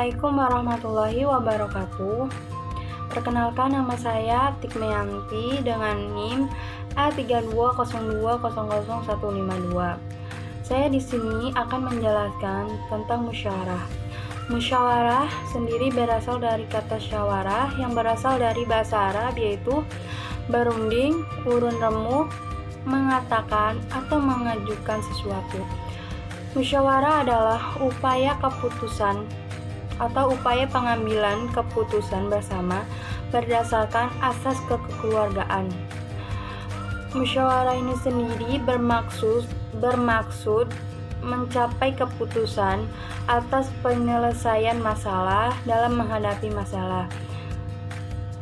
Assalamualaikum warahmatullahi wabarakatuh. Perkenalkan, nama saya Tikmeyanti dengan NIM A3202000152. Saya di sini akan menjelaskan tentang musyawarah. Musyawarah sendiri berasal dari kata syawarah yang berasal dari bahasa Arab, yaitu berunding, urun remuk, mengatakan atau mengajukan sesuatu. Musyawarah adalah upaya keputusan atau upaya pengambilan keputusan bersama berdasarkan asas kekeluargaan. Musyawarah ini sendiri bermaksud mencapai keputusan atas penyelesaian masalah dalam menghadapi masalah.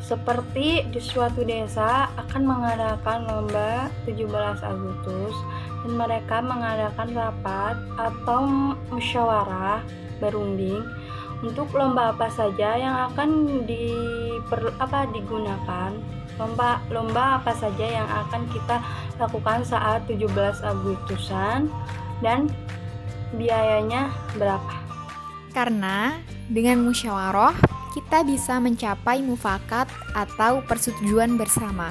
Seperti di suatu desa akan mengadakan lomba 17 Agustus dan mereka mengadakan rapat atau musyawarah berunding untuk lomba apa saja yang akan digunakan, lomba apa saja yang akan kita lakukan saat 17 Agustusan dan biayanya berapa. Karena dengan musyawarah kita bisa mencapai mufakat atau persetujuan bersama.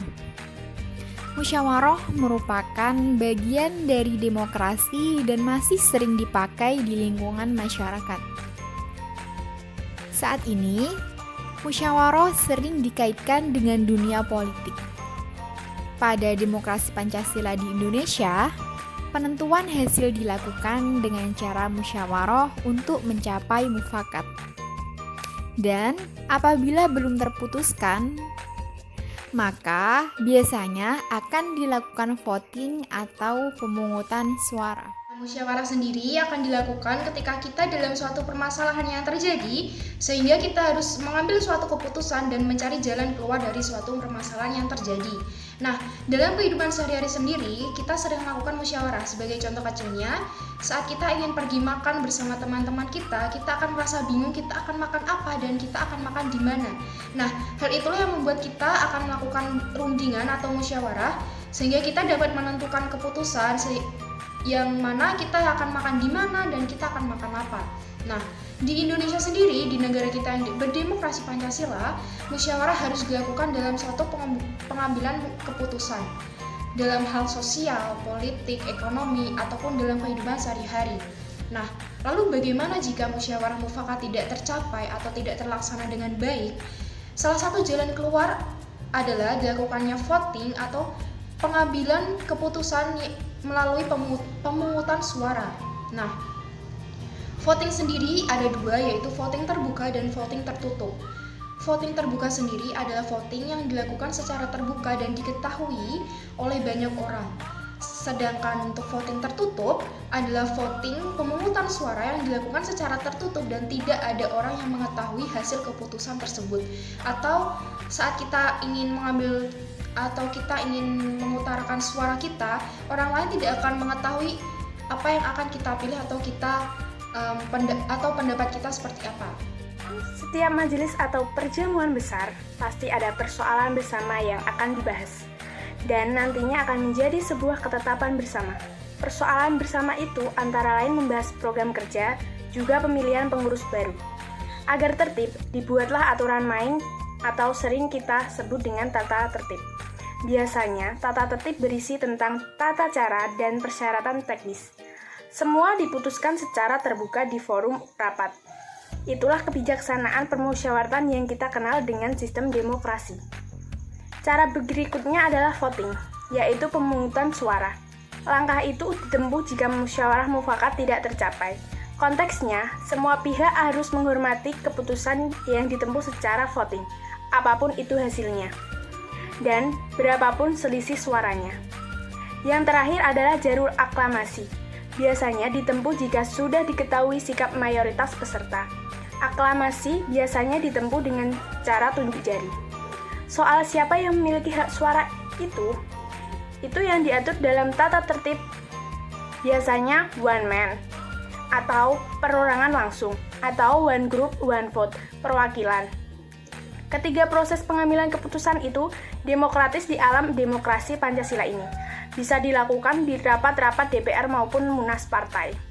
Musyawarah merupakan bagian dari demokrasi dan masih sering dipakai di lingkungan masyarakat. Saat ini, musyawarah sering dikaitkan dengan dunia politik. Pada demokrasi Pancasila di Indonesia, penentuan hasil dilakukan dengan cara musyawarah untuk mencapai mufakat. Dan apabila belum terputuskan, maka biasanya akan dilakukan voting atau pemungutan suara. Musyawarah sendiri akan dilakukan ketika kita dalam suatu permasalahan yang terjadi, sehingga kita harus mengambil suatu keputusan dan mencari jalan keluar dari suatu permasalahan yang terjadi. Nah, dalam kehidupan sehari-hari sendiri, kita sering melakukan musyawarah. Sebagai contoh kecilnya, saat kita ingin pergi makan bersama teman-teman kita akan merasa bingung kita akan makan apa dan kita akan makan di mana. Nah, hal itulah yang membuat kita akan melakukan rundingan atau musyawarah, sehingga kita dapat menentukan keputusan yang mana kita akan makan di mana dan kita akan makan apa. Nah, di Indonesia sendiri, di negara kita yang berdemokrasi Pancasila, musyawarah harus dilakukan dalam suatu pengambilan keputusan dalam hal sosial, politik, ekonomi, ataupun dalam kehidupan sehari-hari. Nah, lalu bagaimana jika musyawarah mufakat tidak tercapai atau tidak terlaksana dengan baik? Salah satu jalan keluar adalah dilakukannya voting atau pengambilan keputusan melalui pemungutan suara. Nah, voting sendiri ada dua, yaitu voting terbuka dan voting tertutup. Voting terbuka sendiri adalah voting yang dilakukan secara terbuka dan diketahui oleh banyak orang. Sedangkan untuk voting tertutup adalah voting pemungutan suara yang dilakukan secara tertutup dan tidak ada orang yang mengetahui hasil keputusan tersebut. Atau saat kita ingin mengambil atau kita ingin mengutarakan suara kita, orang lain tidak akan mengetahui apa yang akan kita pilih atau pendapat kita seperti apa. Setiap majelis atau perjamuan besar pasti ada persoalan bersama yang akan dibahas dan nantinya akan menjadi sebuah ketetapan bersama. Persoalan bersama itu antara lain membahas program kerja, juga pemilihan pengurus baru. Agar tertib, dibuatlah aturan main atau sering kita sebut dengan tata tertib. Biasanya, tata tertib berisi tentang tata cara dan persyaratan teknis. Semua diputuskan secara terbuka di forum rapat. Itulah kebijaksanaan permusyawaratan yang kita kenal dengan sistem demokrasi. Cara berikutnya adalah voting, yaitu pemungutan suara. Langkah itu ditempuh jika musyawarah mufakat tidak tercapai. Konteksnya, semua pihak harus menghormati keputusan yang ditempuh secara voting, apapun itu hasilnya, dan berapapun selisih suaranya. Yang terakhir adalah jalur aklamasi. Biasanya ditempuh jika sudah diketahui sikap mayoritas peserta. Aklamasi biasanya ditempuh dengan cara tunjuk jari. Soal siapa yang memiliki hak suara itu yang diatur dalam tata tertib, biasanya one man, atau perorangan langsung, atau one group, one vote, perwakilan. Ketiga proses pengambilan keputusan itu demokratis di alam demokrasi Pancasila ini. Bisa dilakukan di rapat-rapat DPR maupun Munas partai.